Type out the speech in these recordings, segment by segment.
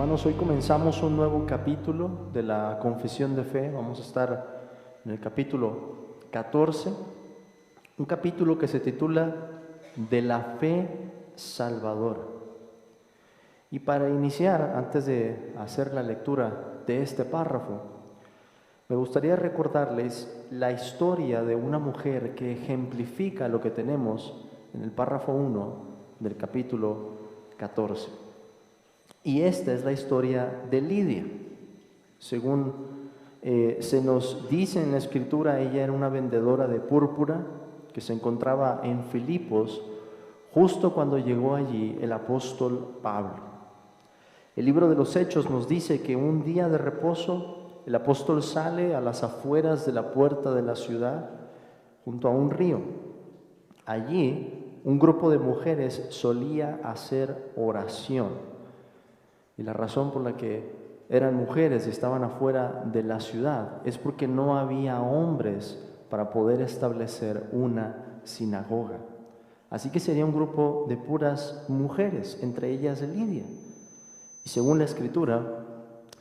Hermanos, hoy comenzamos un nuevo capítulo de la Confesión de Fe. Vamos a estar en el capítulo 14, un capítulo que se titula De la Fe Salvadora. Y para iniciar, antes de hacer la lectura de este párrafo, me gustaría recordarles la historia de una mujer que ejemplifica lo que tenemos en el párrafo 1 del capítulo 14. Y esta es la historia de Lidia. Según se nos dice en la Escritura, ella era una vendedora de púrpura que se encontraba en Filipos justo cuando llegó allí el apóstol Pablo. El libro de los Hechos nos dice que un día de reposo el apóstol sale a las afueras de la puerta de la ciudad junto a un río. Allí un grupo de mujeres solía hacer oración. Y la razón por la que eran mujeres y estaban afuera de la ciudad es porque no había hombres para poder establecer una sinagoga. Así que sería un grupo de puras mujeres, entre ellas Lidia. Y según la Escritura,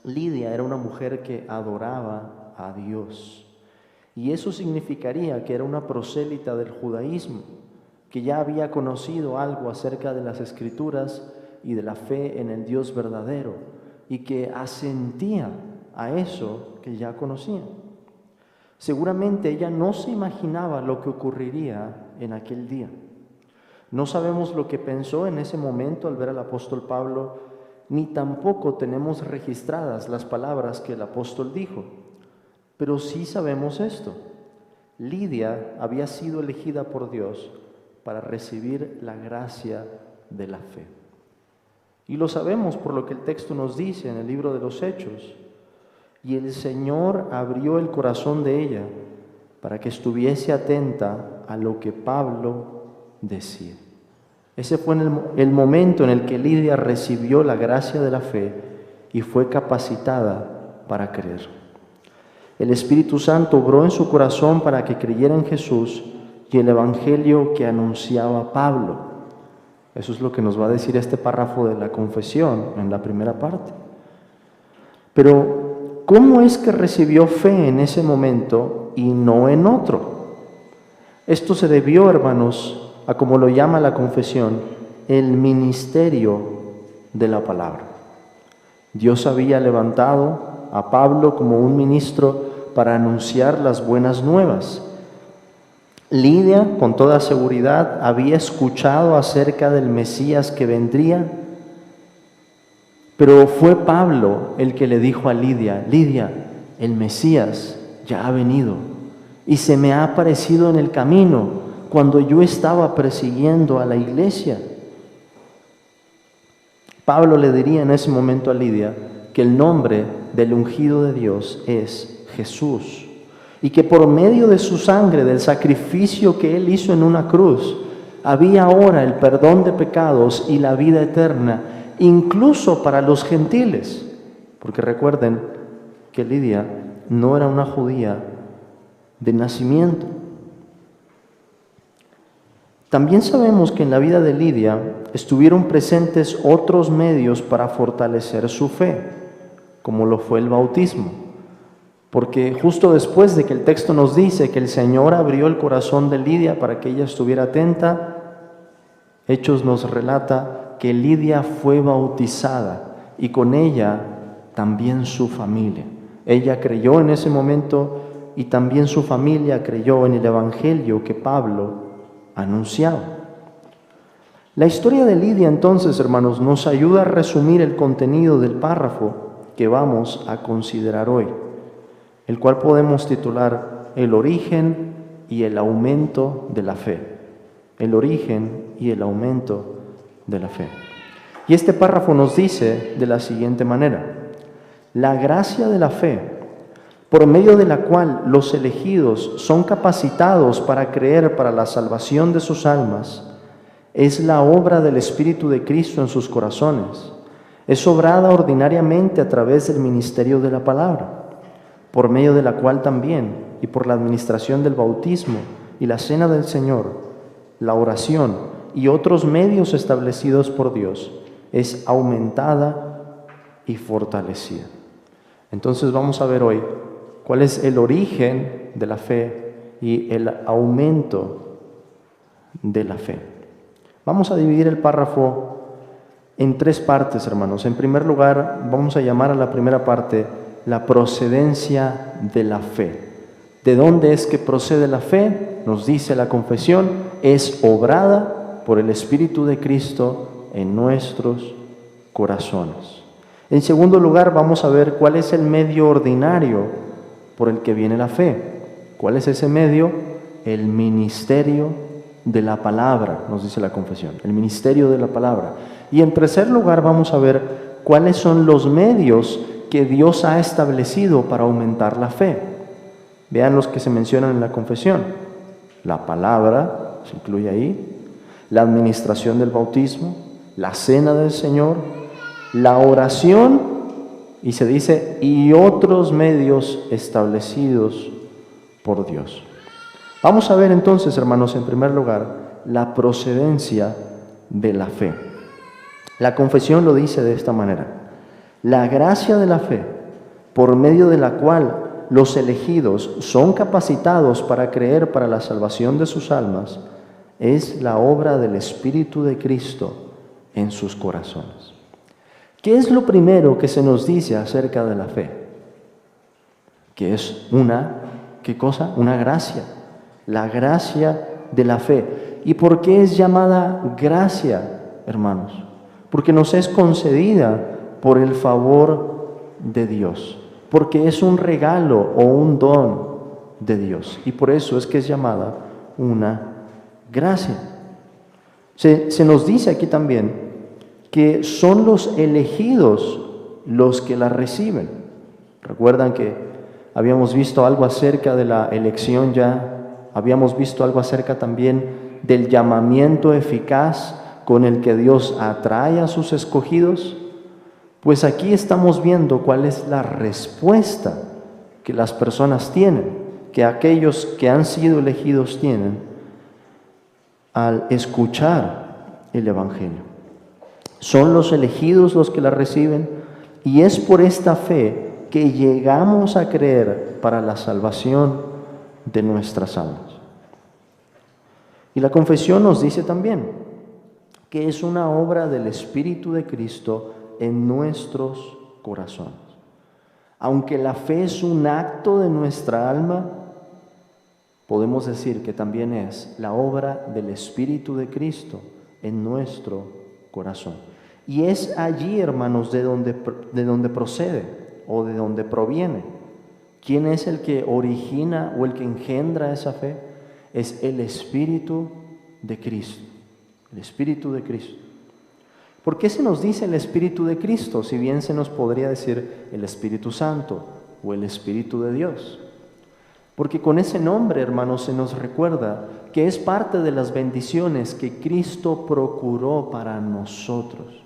Lidia era una mujer que adoraba a Dios. Y eso significaría que era una prosélita del judaísmo, que ya había conocido algo acerca de las Escrituras y de la fe en el Dios verdadero, y que asentía a eso que ya conocía. Seguramente ella no se imaginaba lo que ocurriría en aquel día. No sabemos lo que pensó en ese momento al ver al apóstol Pablo, ni tampoco tenemos registradas las palabras que el apóstol dijo. Pero sí sabemos esto: Lidia había sido elegida por Dios para recibir la gracia de la fe. Y lo sabemos por lo que el texto nos dice en el libro de los Hechos. Y el Señor abrió el corazón de ella para que estuviese atenta a lo que Pablo decía. Ese fue el momento en el que Lidia recibió la gracia de la fe y fue capacitada para creer. El Espíritu Santo obró en su corazón para que creyera en Jesús y el evangelio que anunciaba Pablo. Eso es lo que nos va a decir este párrafo de la confesión en la primera parte. Pero, ¿cómo es que recibió fe en ese momento y no en otro? Esto se debió, hermanos, a, como lo llama la confesión, el ministerio de la palabra. Dios había levantado a Pablo como un ministro para anunciar las buenas nuevas. Lidia, con toda seguridad, había escuchado acerca del Mesías que vendría, pero fue Pablo el que le dijo a Lidia: Lidia, el Mesías ya ha venido y se me ha aparecido en el camino cuando yo estaba persiguiendo a la iglesia. Pablo le diría en ese momento a Lidia que el nombre del ungido de Dios es Jesús, y que por medio de su sangre, del sacrificio que Él hizo en una cruz, había ahora el perdón de pecados y la vida eterna, incluso para los gentiles. Porque recuerden que Lidia no era una judía de nacimiento. También sabemos que en la vida de Lidia estuvieron presentes otros medios para fortalecer su fe, como lo fue el bautismo. Porque justo después de que el texto nos dice que el Señor abrió el corazón de Lidia para que ella estuviera atenta, Hechos nos relata que Lidia fue bautizada y con ella también su familia. Ella creyó en ese momento y también su familia creyó en el evangelio que Pablo anunciaba. La historia de Lidia, entonces, hermanos, nos ayuda a resumir el contenido del párrafo que vamos a considerar hoy, el cual podemos titular El origen y el aumento de la fe. El origen y el aumento de la fe. Y este párrafo nos dice de la siguiente manera: la gracia de la fe, por medio de la cual los elegidos son capacitados para creer para la salvación de sus almas, es la obra del Espíritu de Cristo en sus corazones. Es obrada ordinariamente a través del ministerio de la palabra, por medio de la cual también, y por la administración del bautismo y la cena del Señor, la oración y otros medios establecidos por Dios, es aumentada y fortalecida. Entonces vamos a ver hoy cuál es el origen de la fe y el aumento de la fe. Vamos a dividir el párrafo en 3 partes, hermanos. En primer lugar, vamos a llamar a la primera parte la procedencia de la fe. ¿De dónde es que procede la fe? Nos dice la confesión, es obrada por el Espíritu de Cristo en nuestros corazones. En segundo lugar, vamos a ver cuál es el medio ordinario por el que viene la fe. ¿Cuál es ese medio? El ministerio de la palabra, nos dice la confesión, el ministerio de la palabra. Y en tercer lugar, vamos a ver cuáles son los medios que Dios ha establecido para aumentar la fe. Vean los que se mencionan en la confesión. La palabra, se incluye ahí, la administración del bautismo, la cena del Señor, la oración, y se dice, y otros medios establecidos por Dios. Vamos a ver entonces, hermanos, en primer lugar, la procedencia de la fe. La confesión lo dice de esta manera: la gracia de la fe, por medio de la cual los elegidos son capacitados para creer para la salvación de sus almas, es la obra del Espíritu de Cristo en sus corazones. ¿Qué es lo primero que se nos dice acerca de la fe? Que es ¿qué cosa? Una gracia. La gracia de la fe. ¿Y por qué es llamada gracia, hermanos? Porque nos es concedida por el favor de Dios. Porque es un regalo o un don de Dios. Y por eso es que es llamada una gracia. Se nos dice aquí también que son los elegidos los que la reciben. Recuerdan que habíamos visto algo acerca de la elección ya, habíamos visto algo acerca también del llamamiento eficaz con el que Dios atrae a sus escogidos. Pues aquí estamos viendo cuál es la respuesta que las personas tienen, que aquellos que han sido elegidos tienen al escuchar el Evangelio. Son los elegidos los que la reciben, y es por esta fe que llegamos a creer para la salvación de nuestras almas. Y la confesión nos dice también que es una obra del Espíritu de Cristo en nuestros corazones. Aunque la fe es un acto de nuestra alma, podemos decir que también es la obra del Espíritu de Cristo en nuestro corazón. Y es allí, hermanos, de donde procede o de donde proviene. ¿Quién es el que origina o el que engendra esa fe? Es el Espíritu de Cristo. El Espíritu de Cristo. ¿Por qué se nos dice el Espíritu de Cristo? Si bien se nos podría decir el Espíritu Santo o el Espíritu de Dios. Porque con ese nombre, hermanos, se nos recuerda que es parte de las bendiciones que Cristo procuró para nosotros.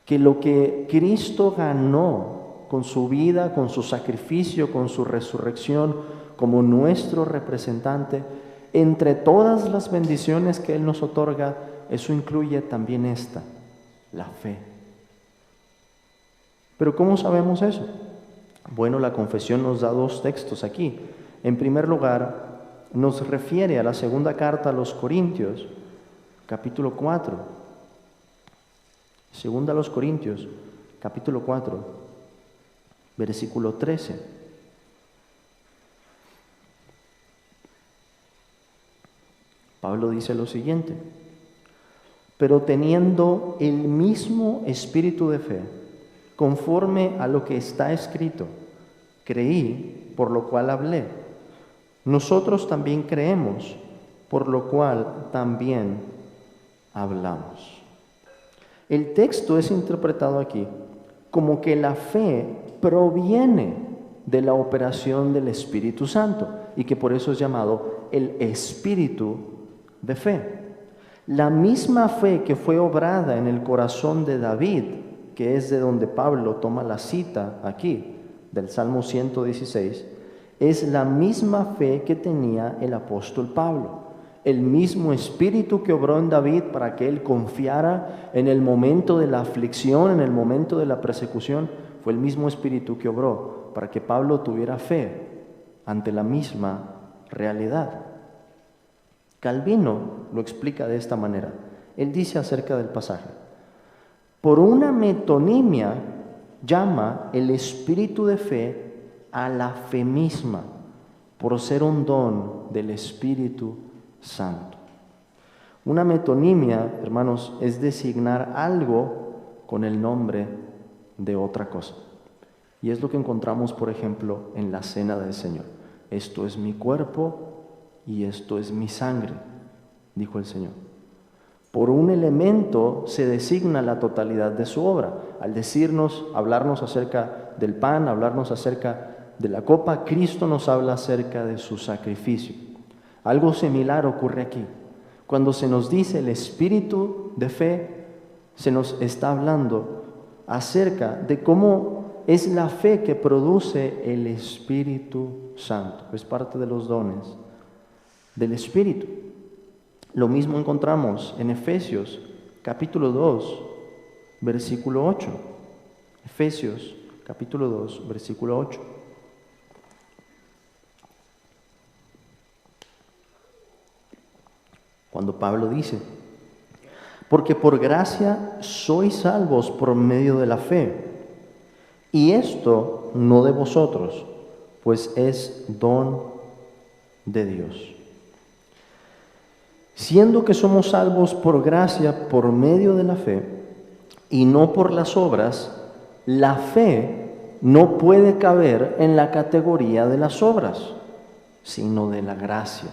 Que lo que Cristo ganó con su vida, con su sacrificio, con su resurrección, como nuestro representante, entre todas las bendiciones que Él nos otorga, eso incluye también esta, la fe. ¿Pero cómo sabemos eso? Bueno, la confesión nos da 2 textos aquí. En primer lugar, nos refiere a la segunda carta a los Corintios, capítulo 4. Segunda a los Corintios, capítulo 4, versículo 13. Pablo dice lo siguiente: pero teniendo el mismo espíritu de fe, conforme a lo que está escrito, creí, por lo cual hablé. Nosotros también creemos, por lo cual también hablamos. El texto es interpretado aquí como que la fe proviene de la operación del Espíritu Santo y que por eso es llamado el Espíritu de fe. La misma fe que fue obrada en el corazón de David, que es de donde Pablo toma la cita aquí, del Salmo 116, es la misma fe que tenía el apóstol Pablo. El mismo Espíritu que obró en David para que él confiara en el momento de la aflicción, en el momento de la persecución, fue el mismo Espíritu que obró para que Pablo tuviera fe ante la misma realidad. Calvino lo explica de esta manera. Él dice acerca del pasaje: por una metonimia llama el espíritu de fe a la fe misma, por ser un don del Espíritu Santo. Una metonimia, hermanos, es designar algo con el nombre de otra cosa. Y es lo que encontramos, por ejemplo, en la cena del Señor. Esto es mi cuerpo y esto es mi sangre, dijo el Señor. Por un elemento se designa la totalidad de su obra. Al decirnos, hablarnos acerca del pan, hablarnos acerca de la copa, Cristo nos habla acerca de su sacrificio. Algo similar ocurre aquí. Cuando se nos dice el espíritu de fe, se nos está hablando acerca de cómo es la fe que produce el Espíritu Santo. Es parte de los dones del Espíritu. Lo mismo encontramos en Efesios capítulo 2, versículo 8. Efesios capítulo 2, versículo 8. Cuando Pablo dice: porque por gracia sois salvos por medio de la fe, y esto no de vosotros, pues es don de Dios. Siendo que somos salvos por gracia por medio de la fe, y no por las obras, la fe no puede caber en la categoría de las obras, sino de la gracia.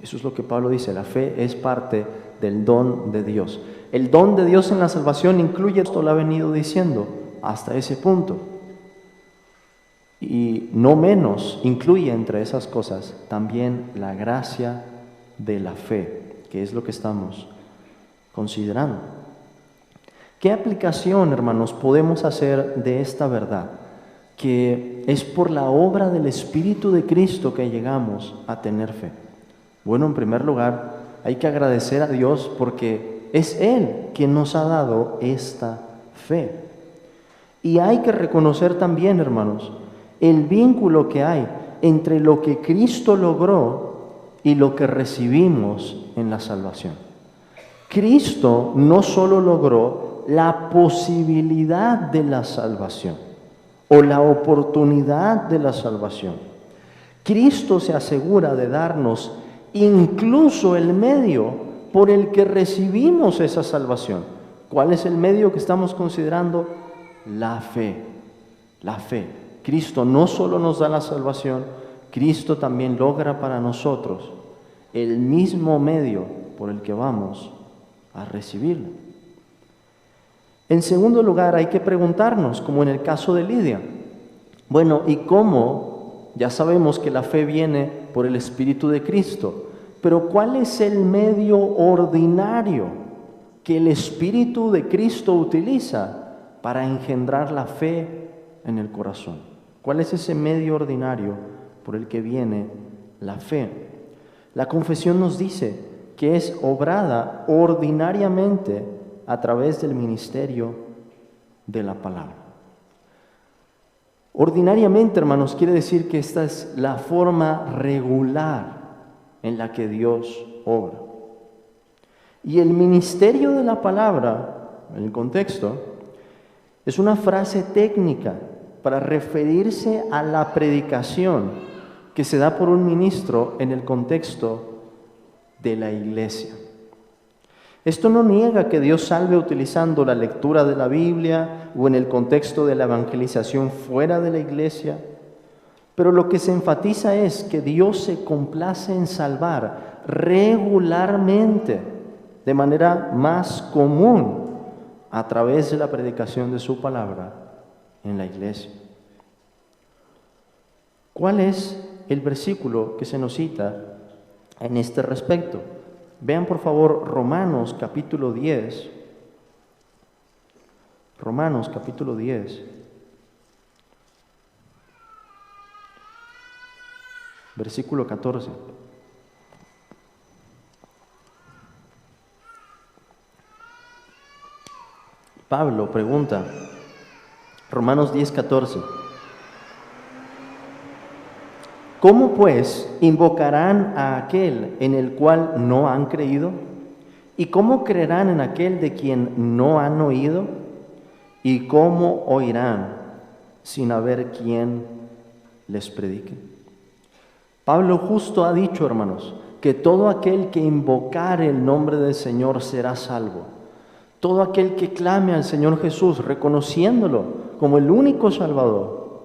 Eso es lo que Pablo dice: la fe es parte del don de Dios. El don de Dios en la salvación incluye, esto lo ha venido diciendo hasta ese punto, y no menos, incluye entre esas cosas también la gracia de la fe, que es lo que estamos considerando. ¿Qué aplicación, hermanos, podemos hacer de esta verdad? Que es por la obra del Espíritu de Cristo que llegamos a tener fe. Bueno, en primer lugar, hay que agradecer a Dios porque es Él quien nos ha dado esta fe. Y hay que reconocer también, hermanos, el vínculo que hay entre lo que Cristo logró y lo que recibimos en la salvación. Cristo no solo logró la posibilidad de la salvación o la oportunidad de la salvación. Cristo se asegura de darnos incluso el medio por el que recibimos esa salvación. ¿Cuál es el medio que estamos considerando? La fe. La fe. Cristo no solo nos da la salvación, Cristo también logra para nosotros el mismo medio por el que vamos a recibirla. En segundo lugar, hay que preguntarnos, como en el caso de Lidia, bueno, ¿y cómo? Ya sabemos que la fe viene por el Espíritu de Cristo, pero ¿cuál es el medio ordinario que el Espíritu de Cristo utiliza para engendrar la fe en el corazón? ¿Cuál es ese medio ordinario por el que viene la fe? La confesión nos dice que es obrada ordinariamente a través del ministerio de la palabra. Ordinariamente, hermanos, quiere decir que esta es la forma regular en la que Dios obra. Y el ministerio de la palabra, en el contexto, es una frase técnica para referirse a la predicación que se da por un ministro en el contexto de la iglesia. Esto no niega que Dios salve utilizando la lectura de la Biblia o en el contexto de la evangelización fuera de la iglesia, pero lo que se enfatiza es que Dios se complace en salvar regularmente, de manera más común, a través de la predicación de su palabra en la iglesia. ¿Cuál es el versículo que se nos cita en este respecto? Vean por favor Romanos capítulo 10. Romanos capítulo 10. Versículo 14. Pablo pregunta, Romanos 10:14, ¿cómo pues invocarán a aquel en el cual no han creído? ¿Y cómo creerán en aquel de quien no han oído? ¿Y cómo oirán sin haber quien les predique? Pablo justo ha dicho, hermanos, que todo aquel que invocare el nombre del Señor será salvo. Todo aquel que clame al Señor Jesús, reconociéndolo como el único Salvador,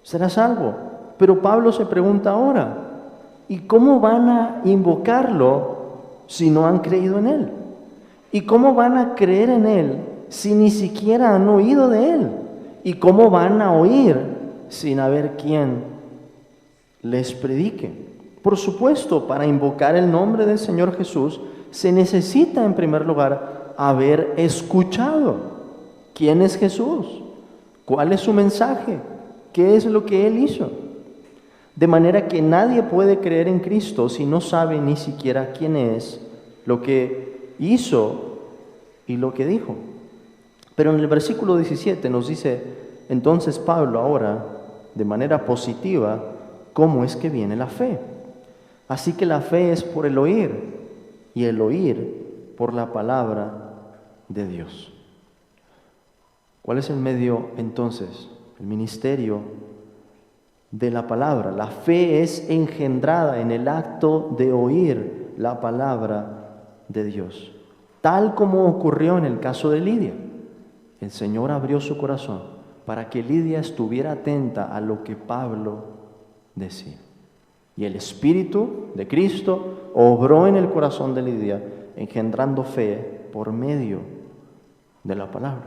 será salvo. Pero Pablo se pregunta ahora, ¿y cómo van a invocarlo si no han creído en Él? ¿Y cómo van a creer en Él si ni siquiera han oído de Él? ¿Y cómo van a oír sin haber quien les predique? Por supuesto, para invocar el nombre del Señor Jesús se necesita en primer lugar haber escuchado quién es Jesús, cuál es su mensaje, qué es lo que Él hizo. De manera que nadie puede creer en Cristo si no sabe ni siquiera quién es, lo que hizo y lo que dijo. Pero en el versículo 17 nos dice, entonces Pablo ahora, de manera positiva, cómo es que viene la fe. Así que la fe es por el oír, y el oír por la palabra de Dios. ¿Cuál es el medio entonces? El ministerio de la palabra. La fe es engendrada en el acto de oír la palabra de Dios, tal como ocurrió en el caso de Lidia. El Señor abrió su corazón para que Lidia estuviera atenta a lo que Pablo decía. Y el Espíritu de Cristo obró en el corazón de Lidia, engendrando fe por medio de la palabra.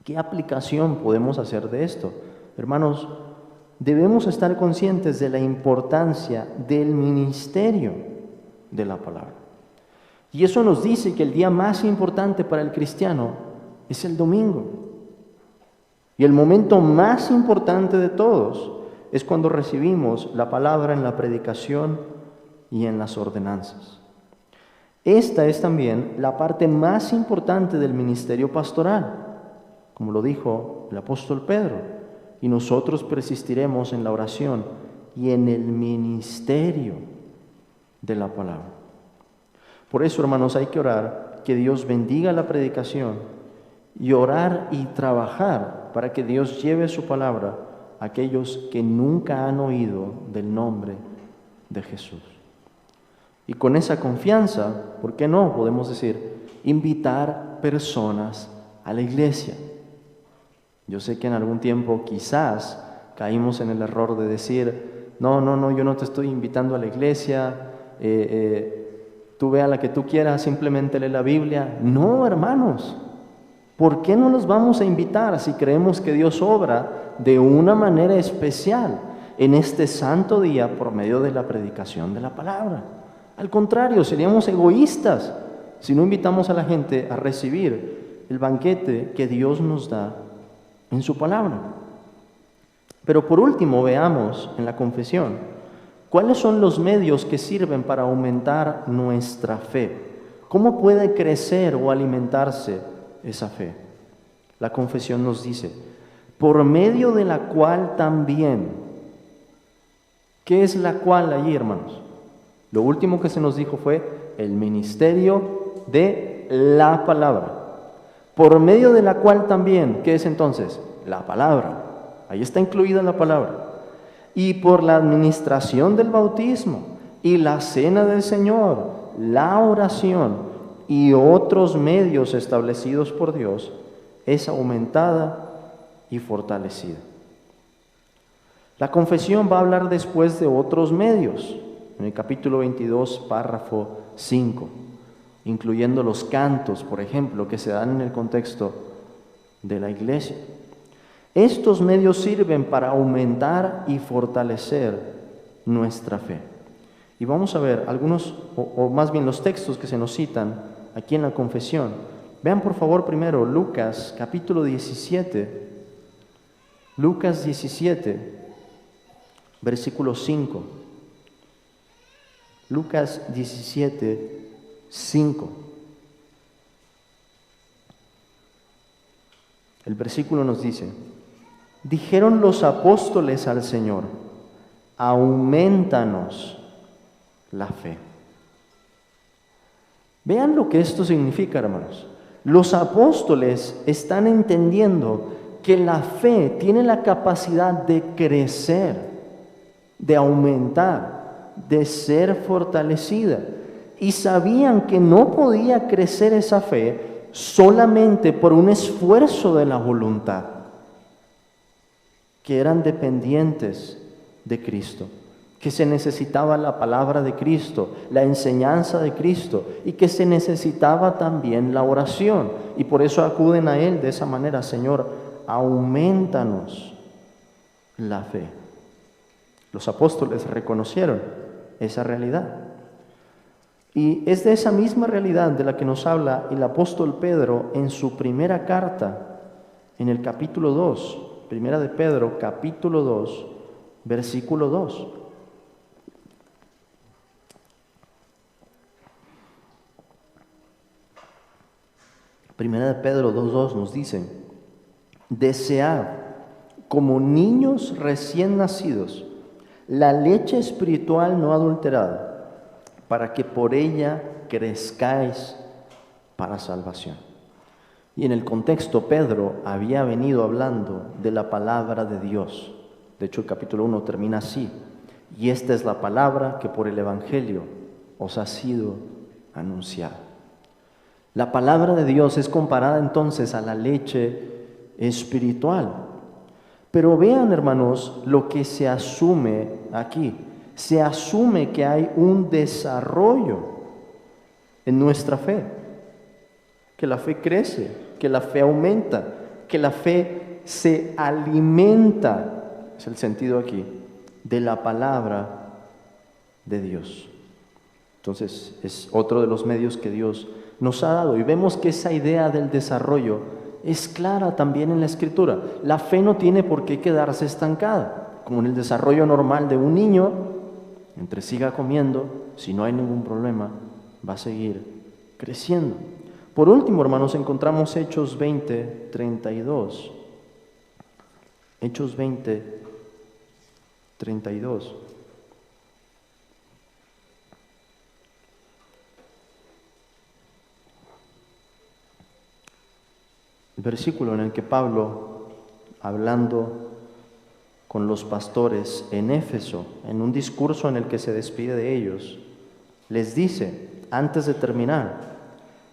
¿Qué aplicación podemos hacer de esto? Hermanos, debemos estar conscientes de la importancia del ministerio de la palabra. Y eso nos dice que el día más importante para el cristiano es el domingo. Y el momento más importante de todos es cuando recibimos la palabra en la predicación y en las ordenanzas. Esta es también la parte más importante del ministerio pastoral, como lo dijo el apóstol Pedro, y nosotros persistiremos en la oración y en el ministerio de la palabra. Por eso, hermanos, hay que orar que Dios bendiga la predicación y orar y trabajar para que Dios lleve su palabra a aquellos que nunca han oído del nombre de Jesús. Y con esa confianza, ¿por qué no? Podemos decir, invitar personas a la iglesia. Yo sé que en algún tiempo quizás caímos en el error de decir, no, yo no te estoy invitando a la iglesia, tú ve a la que tú quieras, simplemente lee la Biblia. No, hermanos, ¿por qué no los vamos a invitar si creemos que Dios obra de una manera especial en este santo día por medio de la predicación de la palabra? Al contrario, seríamos egoístas si no invitamos a la gente a recibir el banquete que Dios nos da en su palabra. Pero por último, veamos en la confesión, ¿cuáles son los medios que sirven para aumentar nuestra fe? ¿Cómo puede crecer o alimentarse esa fe? La confesión nos dice, por medio de la cual también. ¿Qué es la cual allí, hermanos? Lo último que se nos dijo fue el ministerio de la palabra. Por medio de la cual también, ¿qué es entonces? La palabra. Ahí está incluida la palabra. Y por la administración del bautismo y la cena del Señor, la oración y otros medios establecidos por Dios, es aumentada y fortalecida. La confesión va a hablar después de otros medios, en el capítulo 22, párrafo 5, incluyendo los cantos, por ejemplo, que se dan en el contexto de la iglesia. Estos medios sirven para aumentar y fortalecer nuestra fe. Y vamos a ver algunos, o más bien los textos que se nos citan aquí en la confesión. Vean por favor primero Lucas capítulo 17, Lucas 17, versículo 5. Lucas 17, 5. El versículo nos dice: dijeron los apóstoles al Señor, aumentanos la fe. Vean lo que esto significa, hermanos. Los apóstoles están entendiendo que la fe tiene la capacidad de crecer, de aumentar, de ser fortalecida. Y sabían que no podía crecer esa fe solamente por un esfuerzo de la voluntad, que eran dependientes de Cristo, que se necesitaba la palabra de Cristo, la enseñanza de Cristo, y que se necesitaba también la oración. Y por eso acuden a Él de esa manera: Señor, aumentanos la fe. Los apóstoles reconocieron esa realidad. Y es de esa misma realidad de la que nos habla el apóstol Pedro en su primera carta, en el capítulo 2, primera de Pedro, capítulo 2, versículo 2. Primera de Pedro 2:2 nos dice: desead como niños recién nacidos la leche espiritual no adulterada, para que por ella crezcáis para salvación. Y en el contexto, Pedro había venido hablando de la palabra de Dios. De hecho, el capítulo 1 termina así: y esta es la palabra que por el Evangelio os ha sido anunciada. La palabra de Dios es comparada entonces a la leche espiritual. Pero vean, hermanos, lo que se asume aquí. Se asume que hay un desarrollo en nuestra fe, que la fe crece, que la fe aumenta, que la fe se alimenta, es el sentido aquí, de la palabra de Dios. Entonces es otro de los medios que Dios nos ha dado, y vemos que esa idea del desarrollo es clara también en la Escritura. La fe no tiene por qué quedarse estancada, como en el desarrollo normal de un niño. Mientras siga comiendo, si no hay ningún problema, va a seguir creciendo. Por último, hermanos, encontramos Hechos 20, 32. Hechos 20, 32. El versículo en el que Pablo, hablando con los pastores en Éfeso, en un discurso en el que se despide de ellos, les dice, antes de terminar: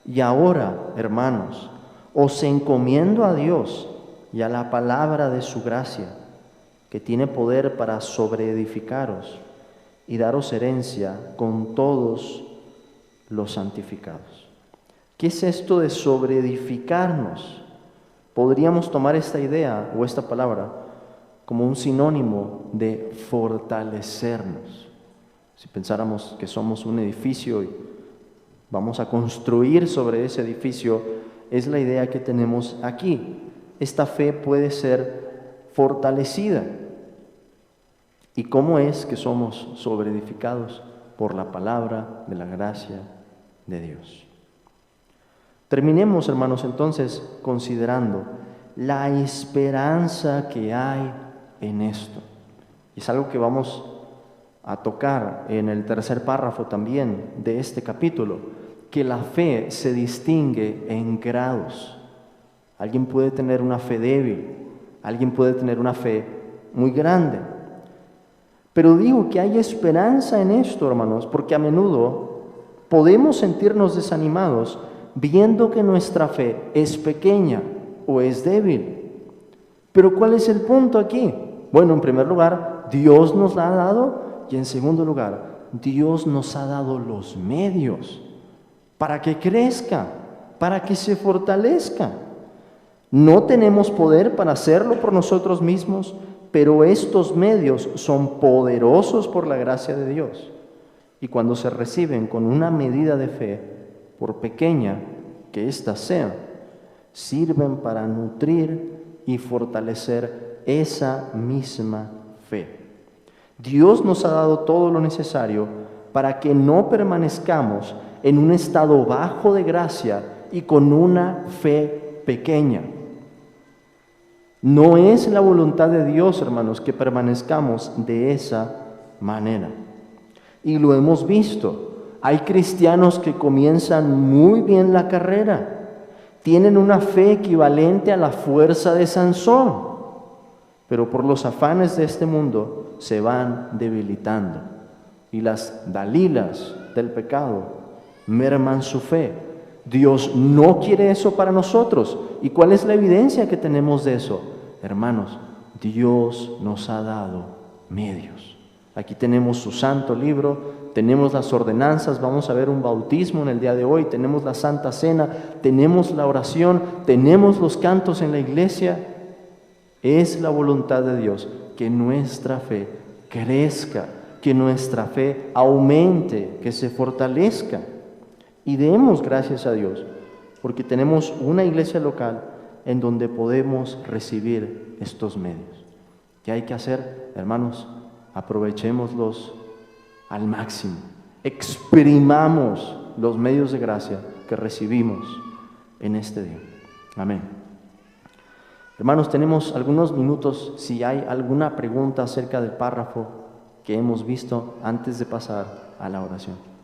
y ahora, hermanos, os encomiendo a Dios y a la palabra de su gracia, que tiene poder para sobreedificaros y daros herencia con todos los santificados. ¿Qué es esto de sobreedificarnos? Podríamos tomar esta idea o esta palabra como un sinónimo de fortalecernos. Si pensáramos que somos un edificio y vamos a construir sobre ese edificio, es la idea que tenemos aquí. Esta fe puede ser fortalecida. ¿Y cómo es que somos sobreedificados? Por la palabra de la gracia de Dios. Terminemos, hermanos, entonces considerando la esperanza que hay en esto. Y es algo que vamos a tocar en el tercer párrafo también de este capítulo, que la fe se distingue en grados. Alguien puede tener una fe débil, alguien puede tener una fe muy grande. Pero digo que hay esperanza en esto, hermanos, porque a menudo podemos sentirnos desanimados viendo que nuestra fe es pequeña o es débil. Pero ¿cuál es el punto aquí? Bueno, en primer lugar, Dios nos la ha dado, y en segundo lugar, Dios nos ha dado los medios para que crezca, para que se fortalezca. No tenemos poder para hacerlo por nosotros mismos, pero estos medios son poderosos por la gracia de Dios. Y cuando se reciben con una medida de fe, por pequeña que ésta sea, sirven para nutrir y fortalecer esa misma fe. Dios nos ha dado todo lo necesario para que no permanezcamos en un estado bajo de gracia y con una fe pequeña. No es la voluntad de Dios, hermanos, que permanezcamos de esa manera. Y lo hemos visto. Hay cristianos que comienzan muy bien la carrera. Tienen una fe equivalente a la fuerza de Sansón, pero por los afanes de este mundo se van debilitando. Y las Dalilas del pecado merman su fe. Dios no quiere eso para nosotros. ¿Y cuál es la evidencia que tenemos de eso? Hermanos, Dios nos ha dado medios. Aquí tenemos su santo libro, tenemos las ordenanzas, vamos a ver un bautismo en el día de hoy, tenemos la Santa Cena, tenemos la oración, tenemos los cantos en la iglesia. Es la voluntad de Dios que nuestra fe crezca, que nuestra fe aumente, que se fortalezca. Y demos gracias a Dios, porque tenemos una iglesia local en donde podemos recibir estos medios. ¿Qué hay que hacer, hermanos? Aprovechémoslos al máximo. Exprimamos los medios de gracia que recibimos en este día. Amén. Hermanos, tenemos algunos minutos si hay alguna pregunta acerca del párrafo que hemos visto antes de pasar a la oración.